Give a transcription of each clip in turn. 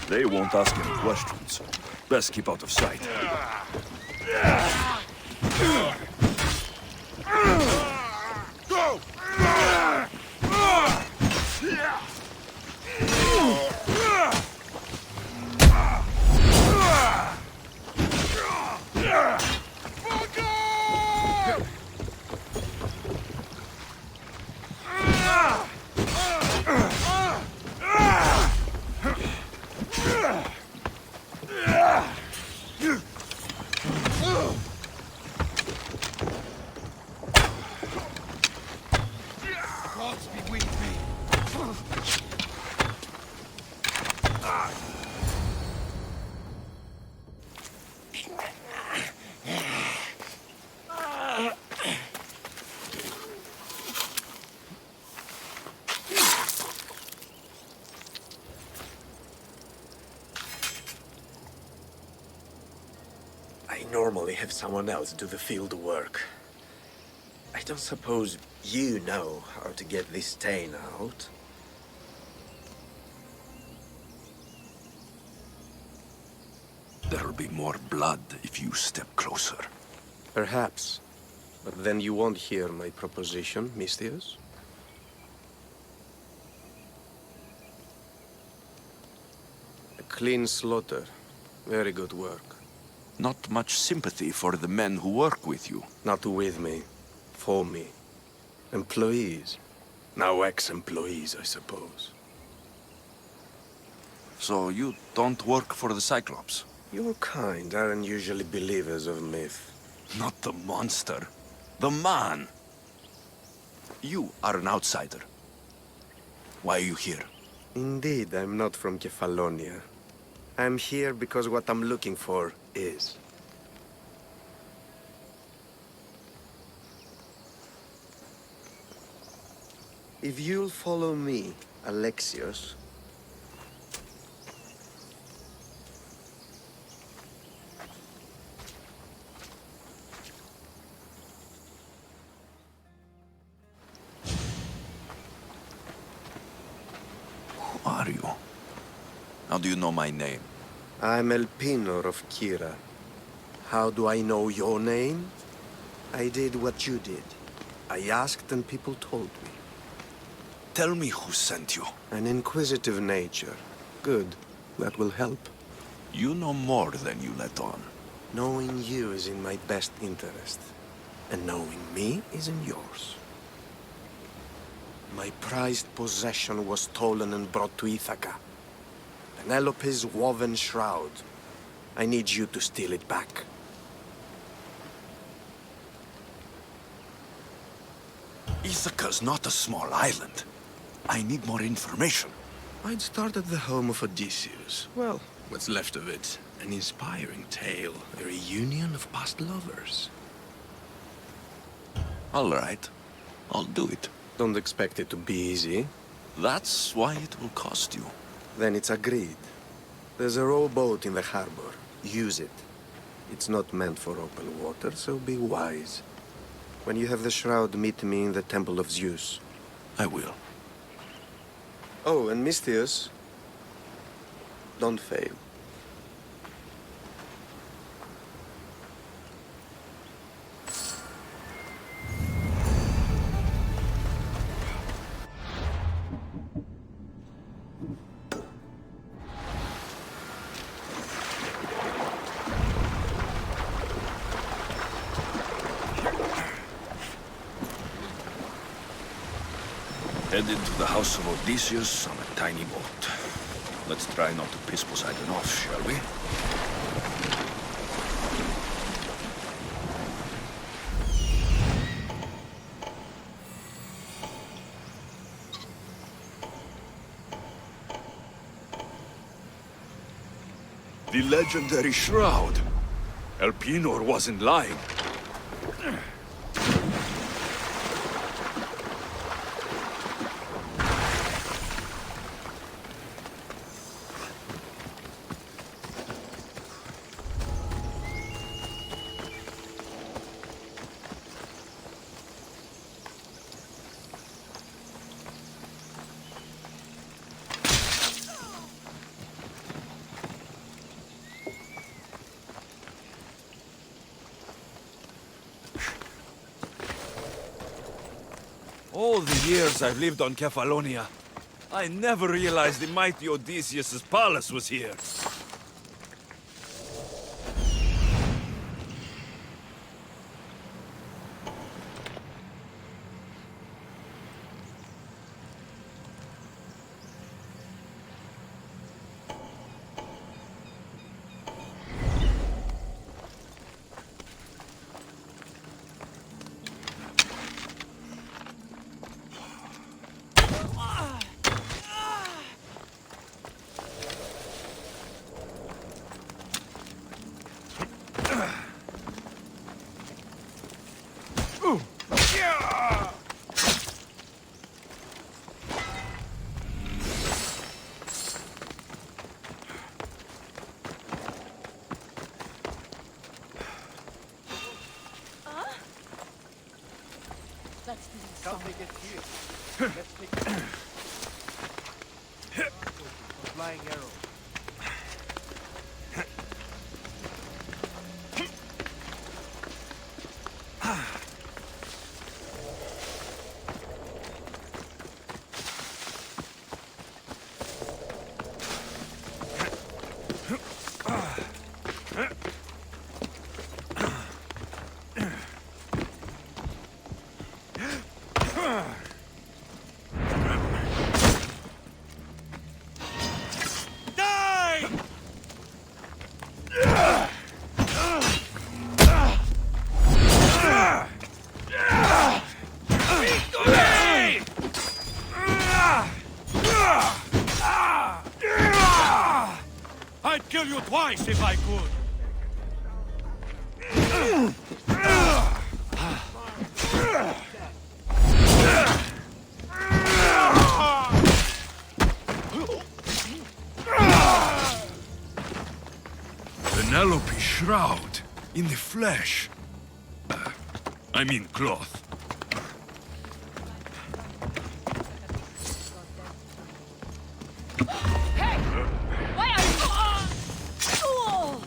They won't ask any questions. Best keep out of sight. I normally have someone else do the field work. I don't suppose you know how to get this stain out? There'll be more blood if you step closer. Perhaps. But then you won't hear my proposition, Misthios. A clean slaughter. Very good work. Not much sympathy for the men who work with you. Not with me. For me. Employees. Now ex-employees, I suppose. So you don't work for the Cyclops? Your kind aren't usually believers of myth. Not the monster. The man. You are an outsider. Why are you here? Indeed, I'm not from Kefalonia. I'm here because what I'm looking for is. If you'll follow me, Alexios. Who are you? How do you know my name? I'm Elpinor of Kira. How do I know your name? I did what you did. I asked and people told me. Tell me who sent you. An inquisitive nature. Good. That will help. You know more than you let on. Knowing you is in my best interest. And knowing me is in yours. My prized possession was stolen and brought to Ithaca. Penelope's woven shroud. I need you to steal it back. Ithaca's not a small island. I need more information. I'd start at the home of Odysseus. Well, what's left of it. An inspiring tale. A reunion of past lovers. All right. I'll do it. Don't expect it to be easy. That's why it will cost you. Then it's agreed. There's a rowboat in the harbor. Use it. It's not meant for open water, so be wise. When you have the shroud, meet me in the Temple of Zeus. I will. Oh, and Misthios, don't fail. Headed to the house of Odysseus on a tiny boat. Let's try not to piss Poseidon off, shall we? The legendary shroud. Elpinor wasn't lying. All the years I've lived on Kefalonia, I never realized the mighty Odysseus' palace was here. Let's do this. Can't take it here. Let's take it. Flying arrow. I'd kill you twice if I could. Penelope's shroud in the flesh. I mean cloth. Hey! Why are you... Oh!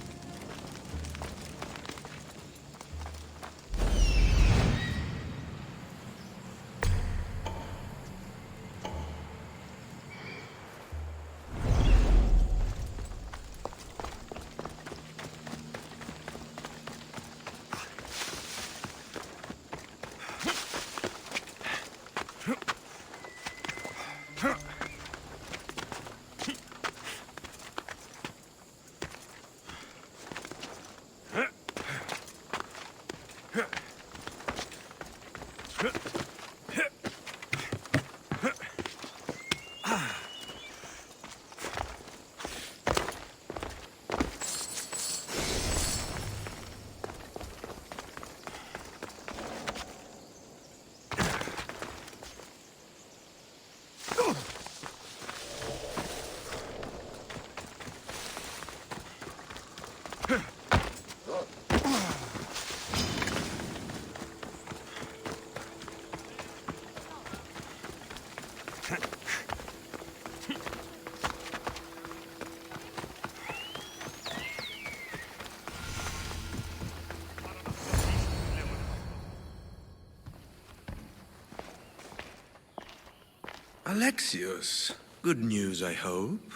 Alexios, good news, I hope.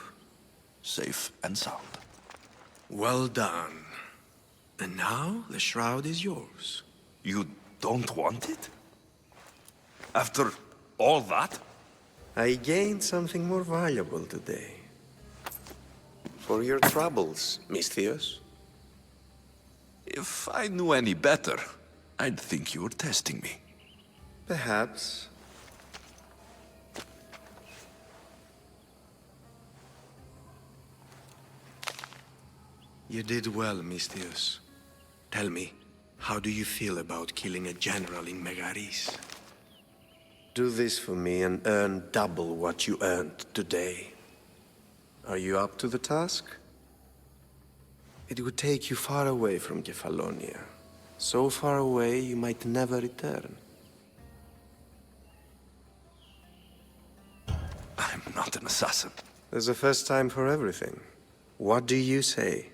Safe and sound. Well done. And now the shroud is yours. You don't want it? After all that? I gained something more valuable today. For your troubles, Misthios. If I knew any better, I'd think you were testing me. Perhaps. You did well, Misthios. Tell me, how do you feel about killing a general in Megaris? Do this for me and earn double what you earned today. Are you up to the task? It would take you far away from Kefalonia. So far away you might never return. I'm not an assassin. There's a first time for everything. What do you say?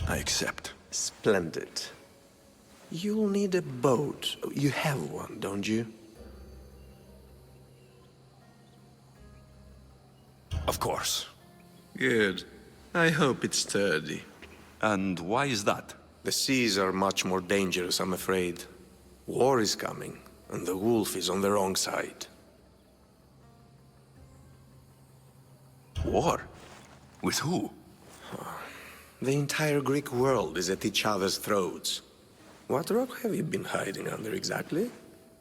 I accept. Splendid. You'll need a boat. You have one, don't you? Of course. Good. I hope it's sturdy. And why is that? The seas are much more dangerous, I'm afraid. War is coming, and the wolf is on the wrong side. War? With who? The entire Greek world is at each other's throats. What rock have you been hiding under exactly?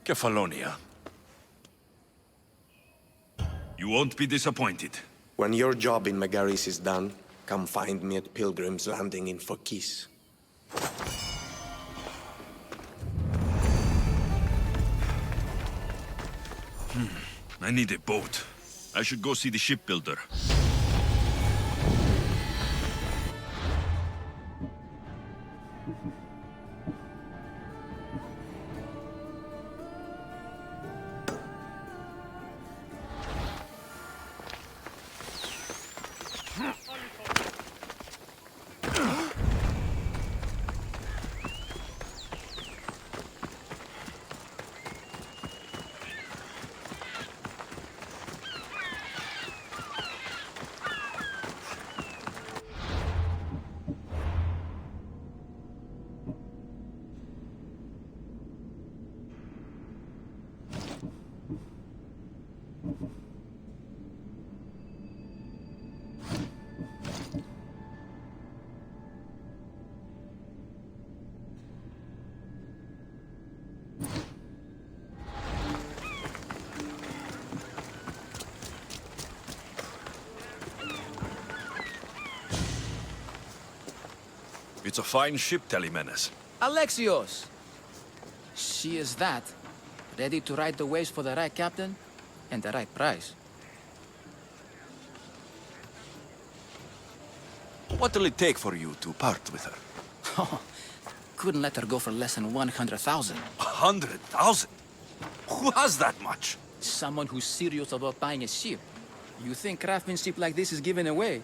Kefalonia. You won't be disappointed. When your job in Megaris is done, come find me at Pilgrim's Landing in Phokis. I need a boat. I should go see the shipbuilder. It's a fine ship, Telemenes. Alexios! She is that. Ready to ride the waves for the right captain and the right price. What'll it take for you to part with her? Oh, couldn't let her go for less than 100,000. 100,000? Who has that much? Someone who's serious about buying a ship. You think craftsmanship like this is given away?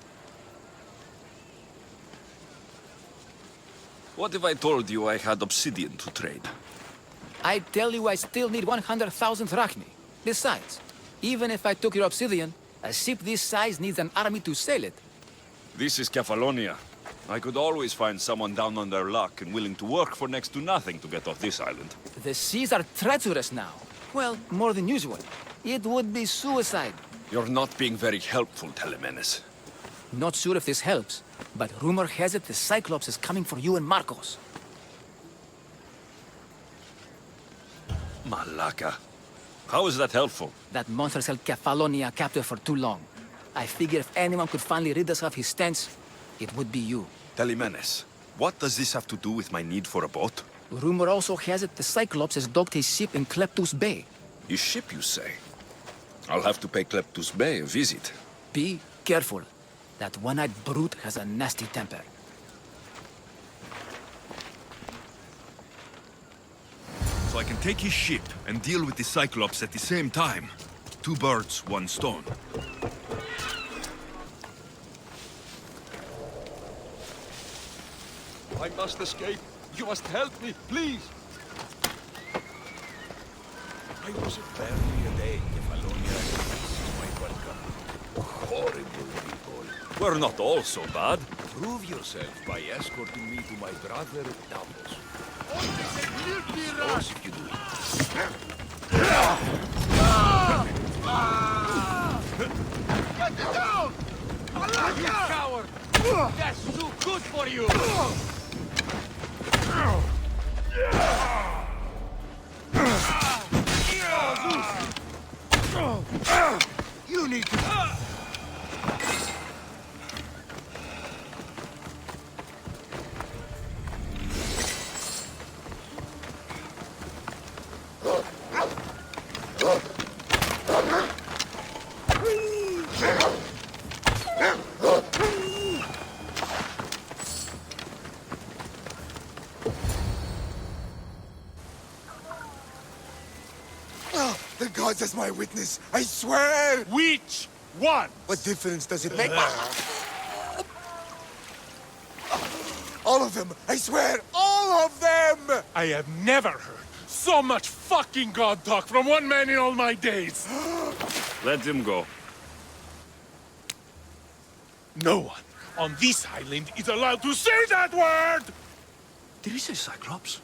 What if I told you I had obsidian to trade? I tell you I still need 100,000 drachmi. Besides, even if I took your obsidian, a ship this size needs an army to sail it. This is Kefalonia. I could always find someone down on their luck and willing to work for next to nothing to get off this island. The seas are treacherous now. Well, more than usual. It would be suicide. You're not being very helpful, Telemenes. Not sure if this helps, but rumor has it the Cyclops is coming for you and Marcos. Malaka. How is that helpful? That monster's held Kefalonia captive for too long. I figure if anyone could finally rid us of his stench, it would be you. Telemenes, what does this have to do with my need for a boat? Rumor also has it the Cyclops has docked his ship in Kleptus Bay. His ship, you say? I'll have to pay Kleptus Bay a visit. Be careful. That one-eyed brute has a nasty temper. So I can take his ship and deal with the Cyclops at the same time. 2 birds, 1 stone. I must escape. You must help me, please. I was barely a day, Kefalonia. This is my welcome. Horrible people. We're not all so bad. Prove yourself by escorting me to my brother Davos. Suppose if you do it. Get it down! You coward! That's too good for you! You need to... The gods as my witness, I swear! Which one? What difference does it make? All of them, I swear, all of them! them! I have never heard so much fucking god talk from one man in all my days. Let him go. No one on this island is allowed to say that word! Did he say Cyclops?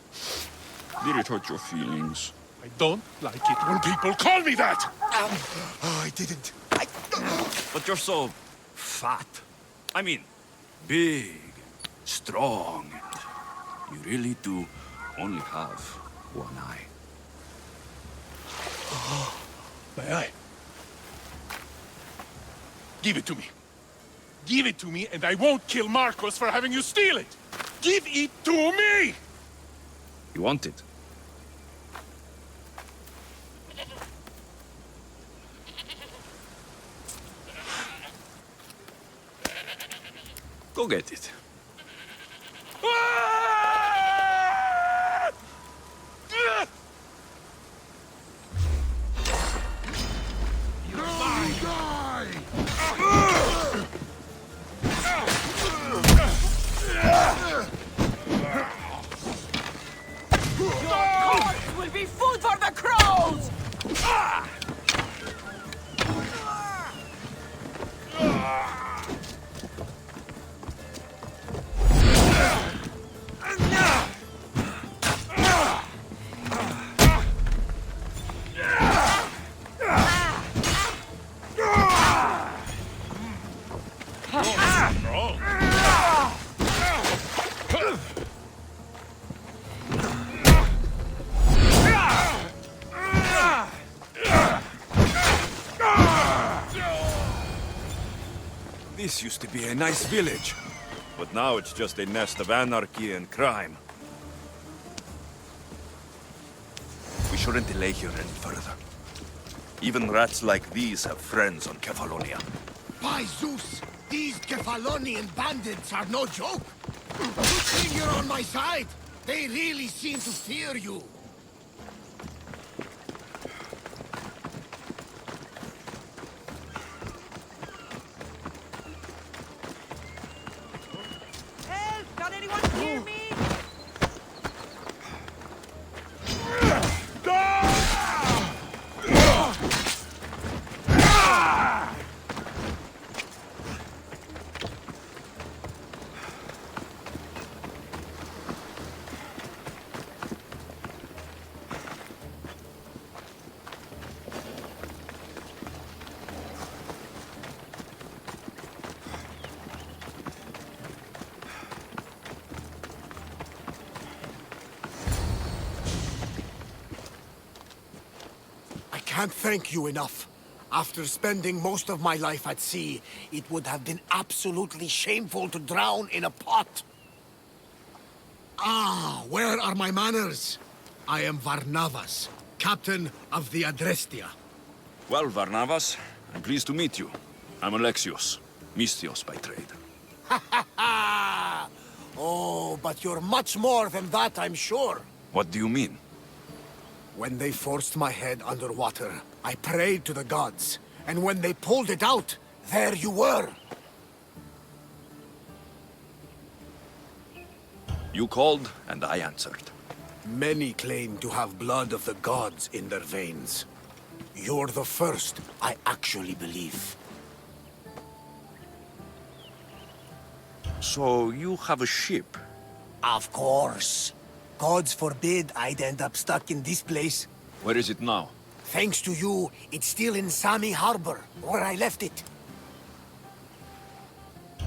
Did it hurt your feelings? I don't like it when people call me that! Oh, I didn't. But you're so fat. I mean, big, strong. You really do only have one eye. My eye. Give it to me. Give it to me, and I won't kill Marcos for having you steal it! Give it to me! You want it? Go get it. Corpse will be food for the crows! This used to be a nice village, but now it's just a nest of anarchy and crime. We shouldn't delay here any further. Even rats like these have friends on Kefalonia. By Zeus, these Kefalonian bandits are no joke. Good thing you're on my side. They really seem to fear you. Help! Can anyone hear me? I can't thank you enough. After spending most of my life at sea, it would have been absolutely shameful to drown in a pot. Ah, where are my manners? I am Varnavas, captain of the Adrestia. Well, Varnavas, I'm pleased to meet you. I'm Alexios, Mystios by trade. Oh, but you're much more than that, I'm sure. What do you mean? When they forced my head underwater, I prayed to the gods. And when they pulled it out, there you were. You called, and I answered. Many claim to have blood of the gods in their veins. You're the first I actually believe. So you have a ship? Of course. Gods forbid I'd end up stuck in this place. Where is it now? Thanks to you, it's still in Sami Harbor, where I left it.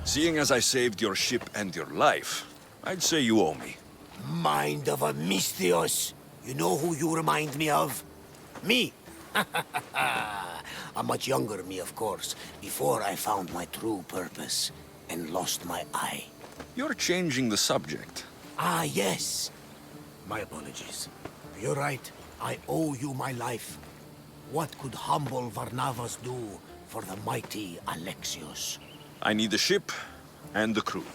Seeing as I saved your ship and your life, I'd say you owe me. Mind of a Mystios. You know who you remind me of? Me. A much younger me, of course, before I found my true purpose and lost my eye. You're changing the subject. Ah, yes. My apologies. You're right. I owe you my life. What could humble Varnavas do for the mighty Alexios? I need the ship and the crew.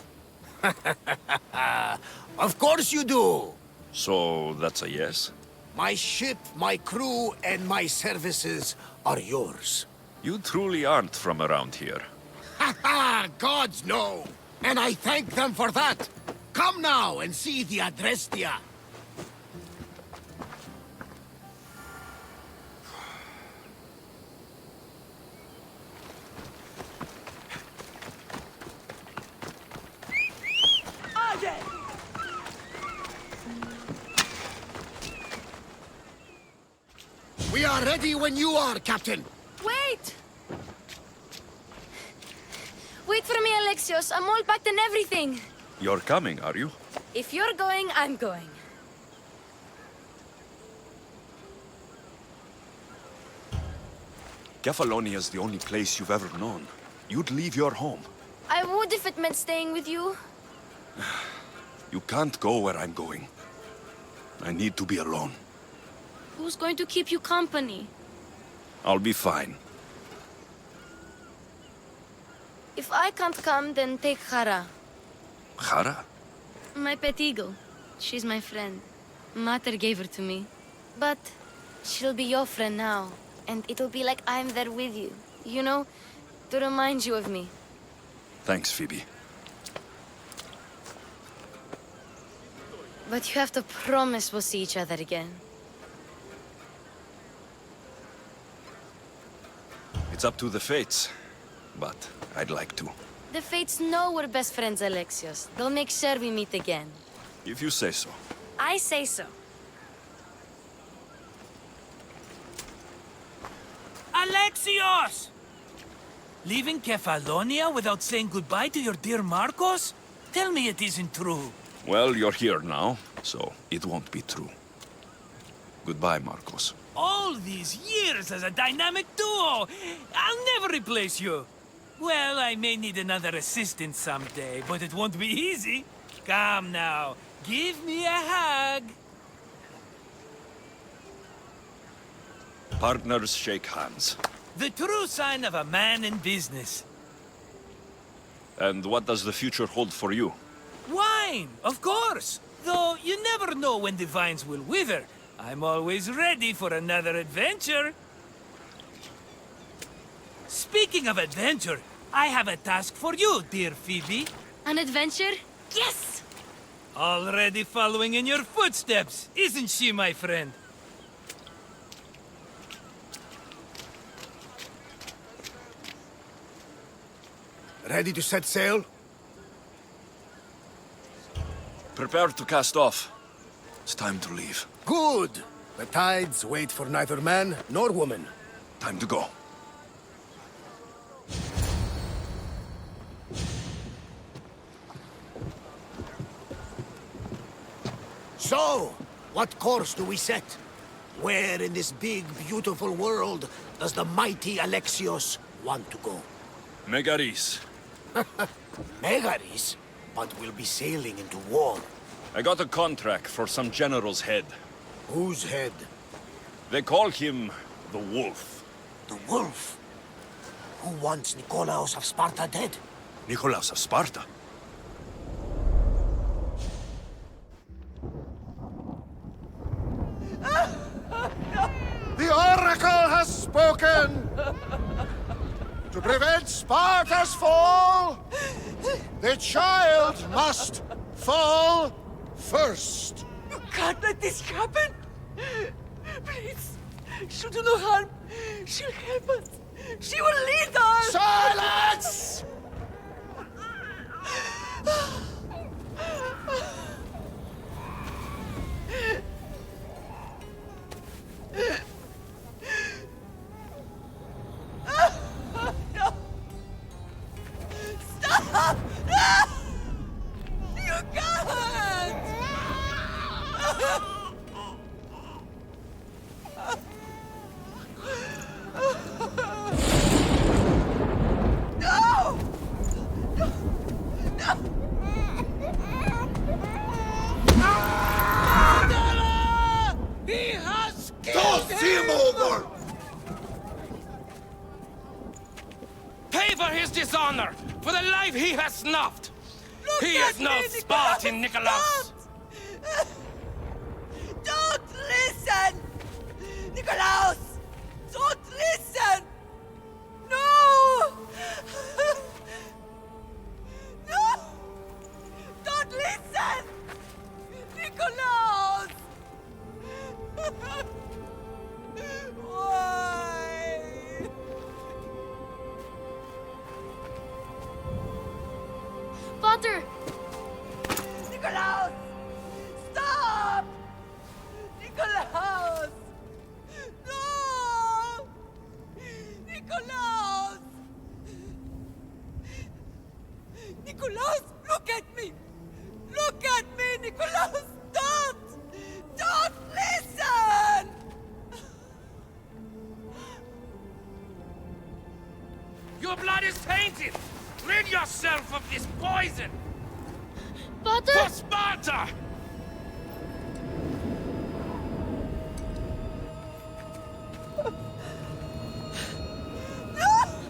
Of course you do! So that's a yes? My ship, my crew, and my services are yours. You truly aren't from around here. Ha ha! Gods know! And I thank them for that! Come now and see the Adrestia! are ready when you are, Captain. Wait! Wait for me, Alexios. I'm all packed and everything. You're coming, are you? If you're going, I'm going. Kefalonia is the only place you've ever known. You'd leave your home. I would if it meant staying with you. You can't go where I'm going. I need to be alone. Who's going to keep you company? I'll be fine. If I can't come, then take Hara. Hara? My pet eagle. She's my friend. Mater gave her to me. But she'll be your friend now. And it'll be like I'm there with you. You know, to remind you of me. Thanks, Phoebe. But you have to promise we'll see each other again. It's up to the fates, but I'd like to. The Fates know we're best friends, Alexios. They'll make sure we meet again. If you say so. I say so. Alexios! Leaving Kefalonia without saying goodbye to your dear Marcos? Tell me it isn't true. Well, you're here now, so it won't be true. Goodbye, Marcos. All these years as a dynamic duo! I'll never replace you! Well, I may need another assistant someday, but it won't be easy. Come now, give me a hug. Partners shake hands. The true sign of a man in business. And what does the future hold for you? Wine, of course! Though you never know when the vines will wither. I'm always ready for another adventure. Speaking of adventure, I have a task for you, dear Phoebe. An adventure? Yes! Already following in your footsteps, isn't she, my friend? Ready to set sail? Prepare to cast off. It's time to leave. Good! The tides wait for neither man nor woman. Time to go. So, what course do we set? Where in this big, beautiful world does the mighty Alexios want to go? Megaris. Megaris? But we'll be sailing into war. I got a contract for some general's head. Whose head? They call him the Wolf. The wolf? Who wants Nikolaos of Sparta dead? Nicolaus of Sparta. The Oracle has spoken! To prevent Sparta's fall, the child must fall first. You can't let this happen! Please, she'll do no harm. She'll help us. She will lead us! Silence! Stop! No! You can't! No! No! No! He has killed him! over! Pay for his dishonor, for the life he has snuffed. He is no Spartan, Nikolaos. Don't listen! Nikolaos! Don't listen! No! No! Don't listen! Nikolaos! Why? Potter! Nikolaos! Stop! Nikolaos! No! at me! Look at me, Nicholas! Don't! Don't listen! Your blood is tainted! Rid yourself of this poison! Pater! For Sparta!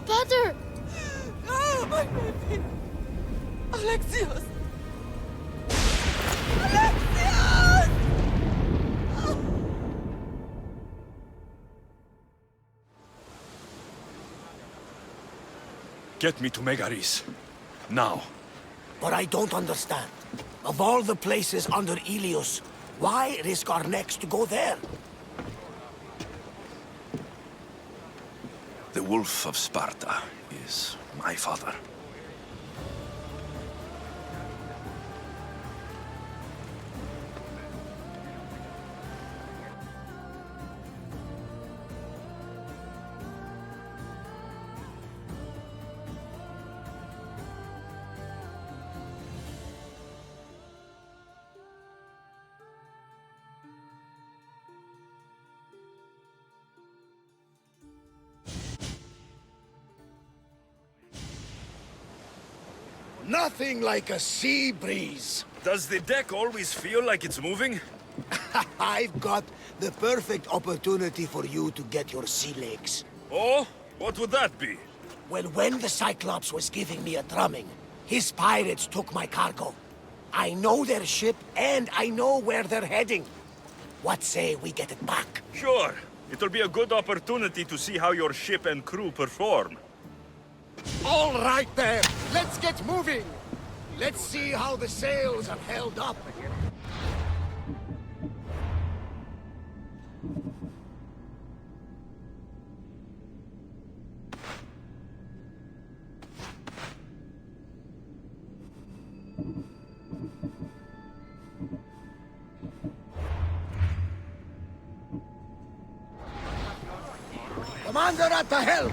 Pater! Oh, my baby! Alexios! Alexios! Get me to Megaris. Now. But I don't understand. Of all the places under Ilios, why risk our necks to go there? The Wolf of Sparta is my father. Nothing like a sea breeze. Does the deck always feel like it's moving? I've got the perfect opportunity for you to get your sea legs. Oh? What would that be? Well, when the Cyclops was giving me a drumming, his pirates took my cargo. I know their ship, and I know where they're heading. What say we get it back? Sure. It'll be a good opportunity to see how your ship and crew perform. All right there, let's get moving. Let's see how the sails have held up. Commander at the helm!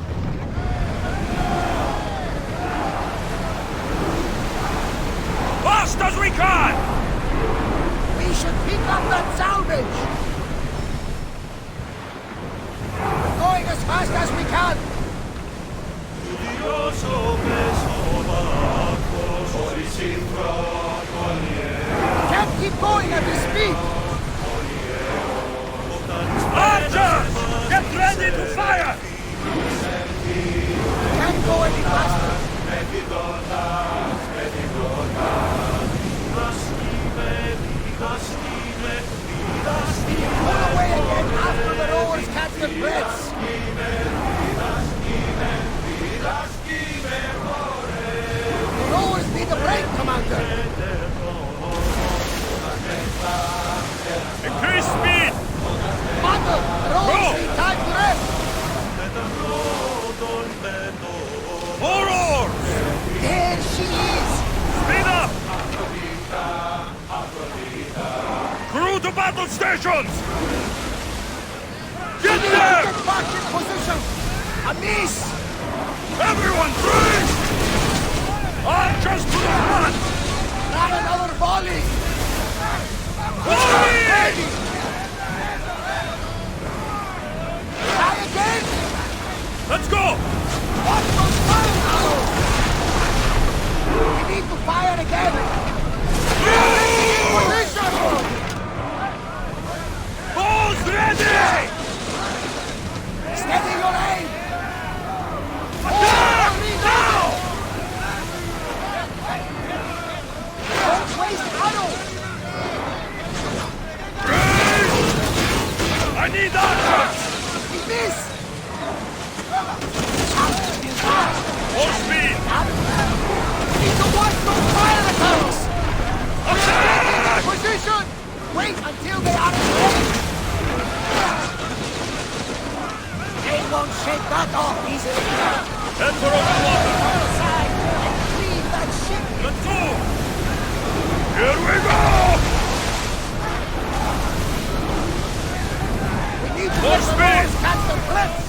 Fast as we can! We should pick up that salvage! We're going as fast as we can! Can't keep going at this speed! Archers! Get ready to fire! Can't go any faster! Pull away again after the rowers catch their breaths! The rowers need a break, Commander! Increase speed! Mother, the rowers need time to rest! More oars! There she is! Speed up! Crew to battle stations! Get there! Get back in position! A miss! Everyone freeze! Archers to the front! Not another volley! Volley! Ready! Try again! Let's go! Watch those fire arrows! We need to fire again! Position! Bows ready! Steady your aim! Attack! Now! Don't waste arrows! I need archers! We missed! Full speed! Need to watch those fire attacks! Attack! Position! Wait until they are in range! They won't shake that off easily! Head for open water! Aside and leave that ship! Let's go! Here we go! We need to Full let the speed! rowers catch their breaths!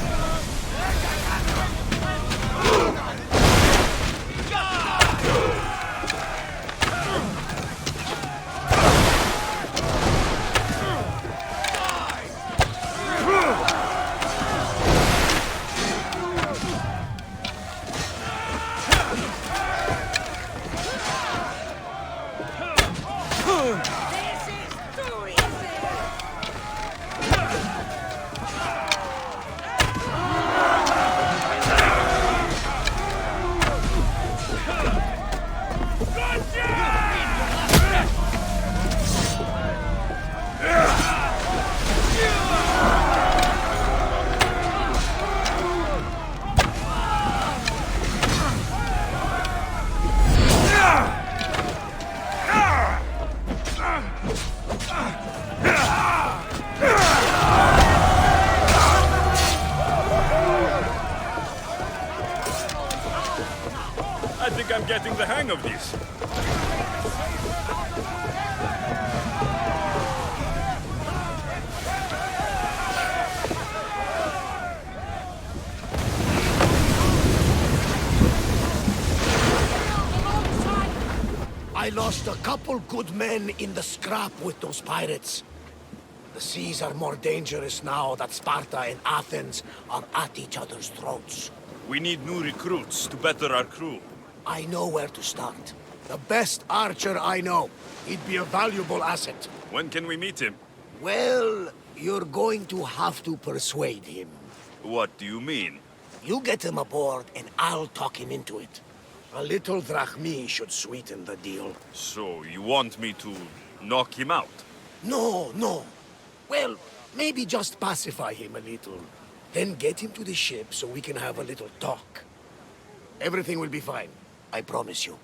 I'm getting the hang of this. I lost a couple good men in the scrap with those pirates. The seas are more dangerous now that Sparta and Athens are at each other's throats. We need new recruits to better our crew. I know where to start. The best archer I know. He'd be a valuable asset. When can we meet him? Well, you're going to have to persuade him. What do you mean? You get him aboard and I'll talk him into it. A little drachmi should sweeten the deal. So, you want me to knock him out? No, no. Well, maybe just pacify him a little. Then get him to the ship so we can have a little talk. Everything will be fine. I promise you.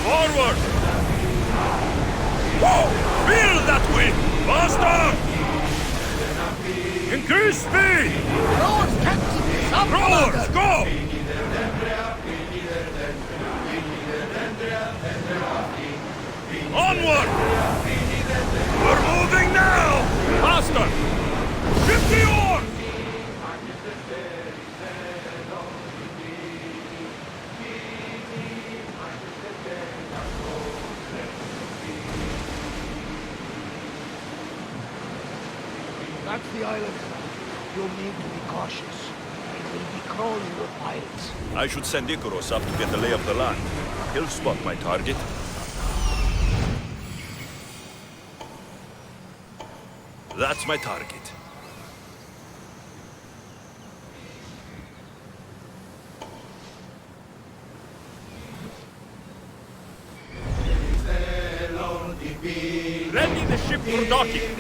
Forward! Whoa! Feel that wind! Faster! Increase speed! Rowers, Captain! Stop! Rowers, go! Onward! We're moving now! Faster! Shift the oars! That's the island. You'll need to be cautious. It will be crawling with pirates. I should send Icarus up to get the lay of the land. He'll spot my target. That's my target. Ready the ship for docking.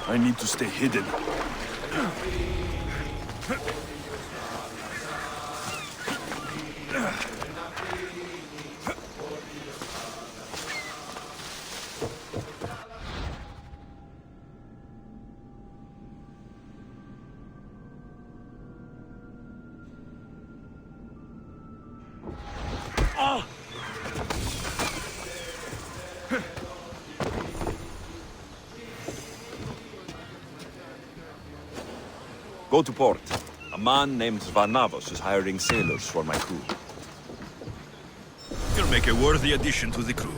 I need to stay hidden. Go to port. A man named Varnavos is hiring sailors for my crew. You'll make a worthy addition to the crew.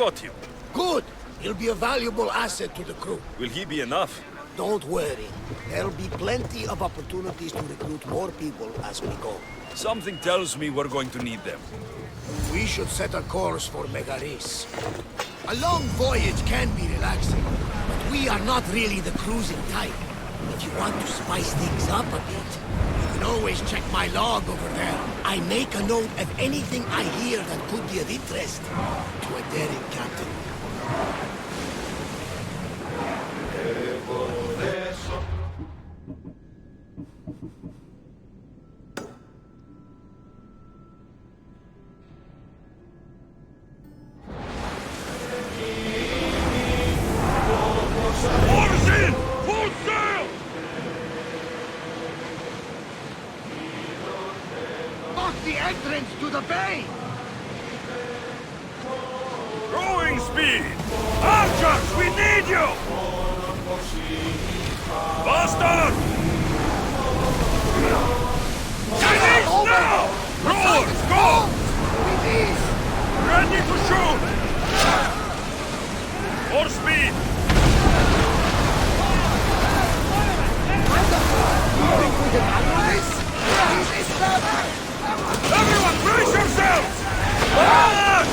got him. Good! He'll be a valuable asset to the crew. Will he be enough? Don't worry. There'll be plenty of opportunities to recruit more people as we go. Something tells me we're going to need them. We should set a course for Megaris. A long voyage can be relaxing, but we are not really the cruising type. If you want to spice things up a bit, you can always check my log over there. I make a note of anything I hear that could be of interest to a daring captain. Orders in! Full sail! Block the entrance to the bay! Rowing speed! Archers, we need you! Faster! Chinese now! Rowers, go! Ready to shoot! More speed! Everyone, brace yourselves! Forward!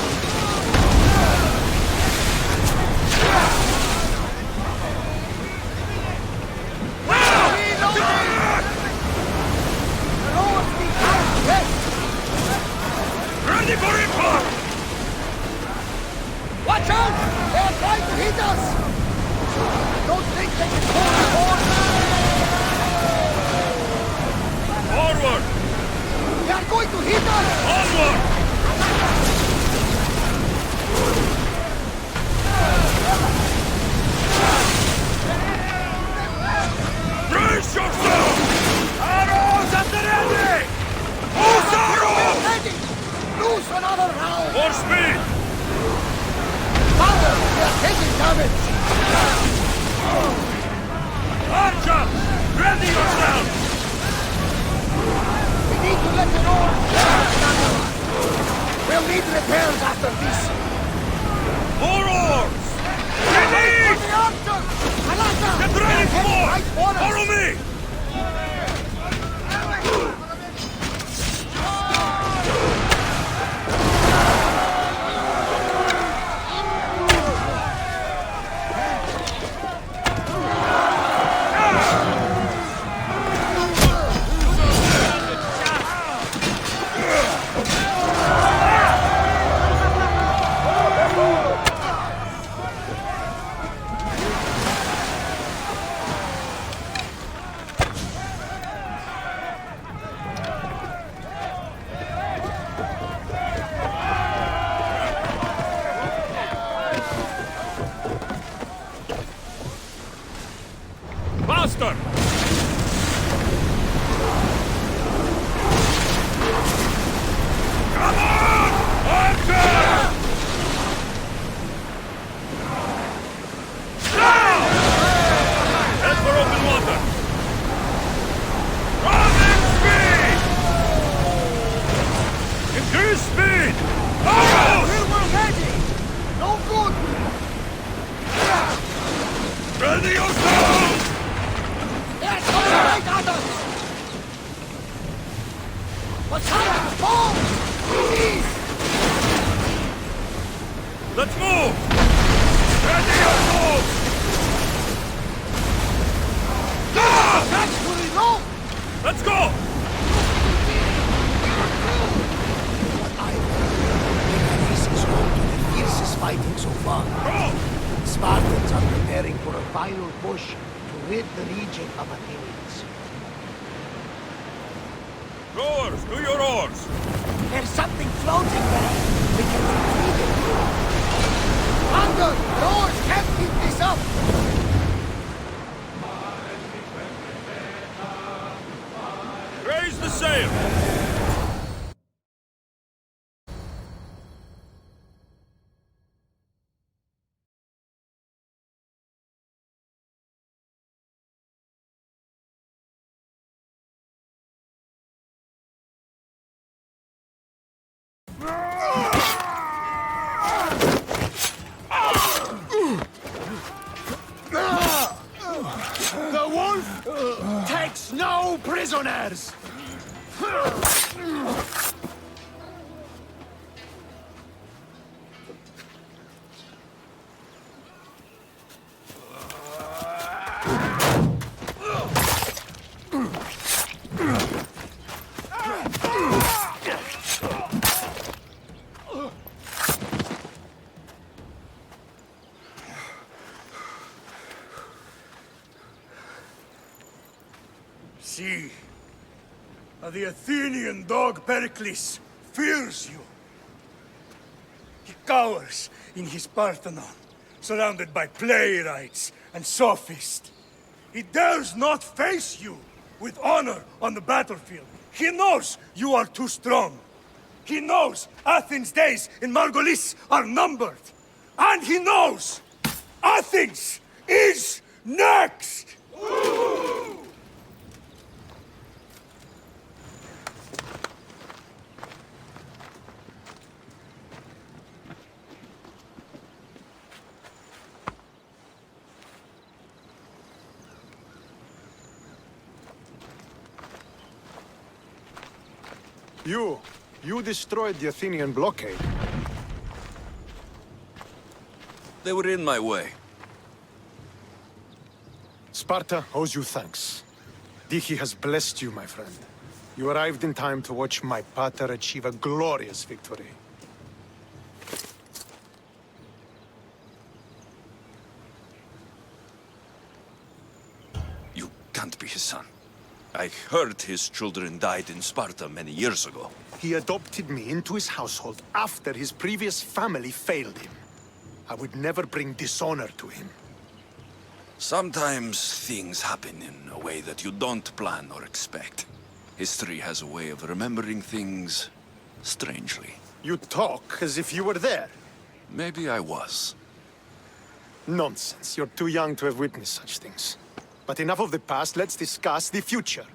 Ready for impact! Watch out! They're trying to hit us! Don't think they can hold us on! Forward! They are going to hit us! Onward! Brace yourself! Arrows at the ready! Who's arrows? Ready! Loose another round! More speed! Father, they are taking damage! Archer! Ready yourself! We need to let the oars down! We'll need repairs after this! More oars! We need! The archers! Alata! Get ready for more! Right for us! Follow me! Faster! Come on! Archer! Now! Head for open water! Running speed! Increase speed! Arrows! We were ready! No good! Ready yourselves! They're coming right at us! What's happening? Fall! Please! Let's move! Ready your move! Ah! That's to reload! Let's go! What I heard, this is home to the fiercest fighting so far. Go! Spartans are preparing for a final push to rid the region of Athenians. Rowers, do your oars! There's something floating there. We can retrieve it. Thunder! Rowers can't keep this up! Raise the sail! prisoners! See, the Athenian dog Pericles fears you. He cowers in his Parthenon, surrounded by playwrights and sophists. He dares not face you with honor on the battlefield. He knows you are too strong. He knows Athens' days in Margolis are numbered. And he knows Athens is next! You destroyed the Athenian blockade. They were in my way. Sparta owes you thanks. Diki has blessed you, my friend. You arrived in time to watch my pater achieve a glorious victory. You can't be his son. I heard his children died in Sparta many years ago. He adopted me into his household after his previous family failed him. I would never bring dishonor to him. Sometimes things happen in a way that you don't plan or expect. History has a way of remembering things strangely. You talk as if you were there. Maybe I was. Nonsense. You're too young to have witnessed such things. But enough of the past, let's discuss the future.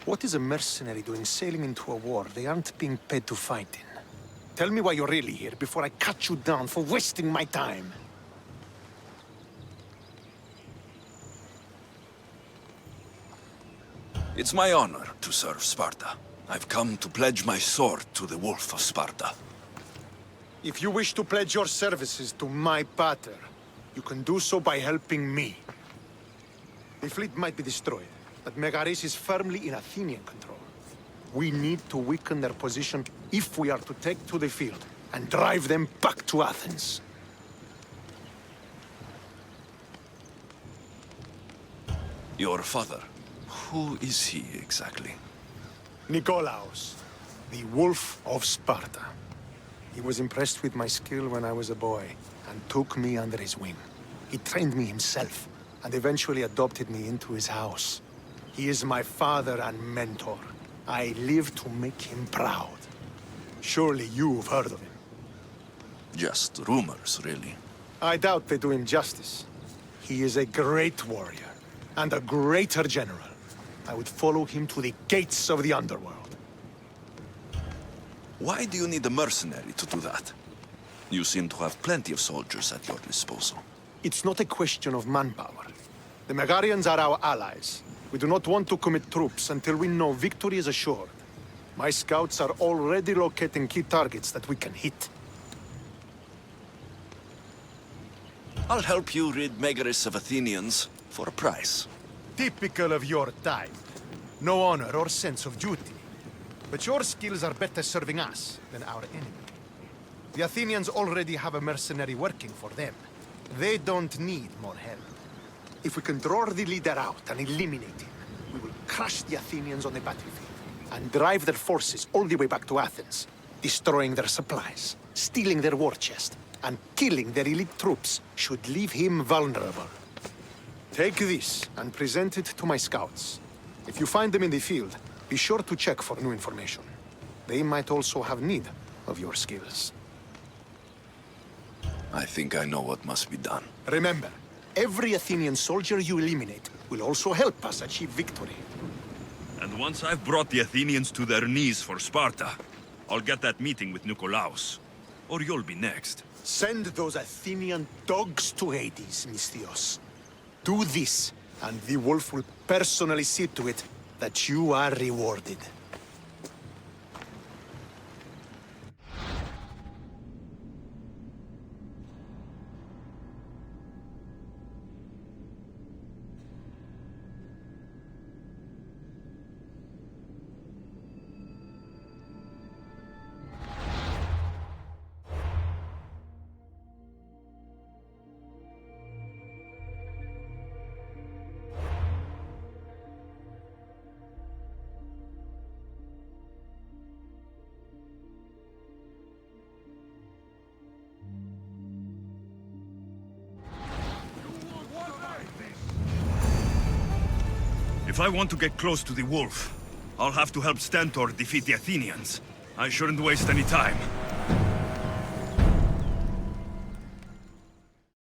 What is a mercenary doing sailing into a war they aren't being paid to fight in? Tell me why you're really here before I cut you down for wasting my time. It's my honor to serve Sparta. I've come to pledge my sword to the Wolf of Sparta. If you wish to pledge your services to my pater, you can do so by helping me. The fleet might be destroyed, but Megaris is firmly in Athenian control. We need to weaken their position if we are to take to the field and drive them back to Athens. Your father, who is he exactly? Nikolaos, the Wolf of Sparta. He was impressed with my skill when I was a boy and took me under his wing. He trained me himself and eventually adopted me into his house. He is my father and mentor. I live to make him proud. Surely you've heard of him. Just rumors, really. I doubt they do him justice. He is a great warrior and a greater general. I would follow him to the gates of the underworld. Why do you need a mercenary to do that? You seem to have plenty of soldiers at your disposal. It's not a question of manpower. The Megarians are our allies. We do not want to commit troops until we know victory is assured. My scouts are already locating key targets that we can hit. I'll help you rid Megaris of Athenians for a price. Typical of your type. No honor or sense of duty. But your skills are better serving us than our enemy. The Athenians already have a mercenary working for them. They don't need more help. If we can draw the leader out and eliminate him, we will crush the Athenians on the battlefield and drive their forces all the way back to Athens, destroying their supplies, stealing their war chest, and killing their elite troops should leave him vulnerable. Take this and present it to my scouts. If you find them in the field, be sure to check for new information. They might also have need of your skills. I think I know what must be done. Remember, every Athenian soldier you eliminate will also help us achieve victory. And once I've brought the Athenians to their knees for Sparta, I'll get that meeting with Nikolaos. Or you'll be next. Send those Athenian dogs to Hades, Misthios. Do this, And the wolf will personally see to it that you are rewarded. If I want to get close to the wolf, I'll have to help Stentor defeat the Athenians. I shouldn't waste any time.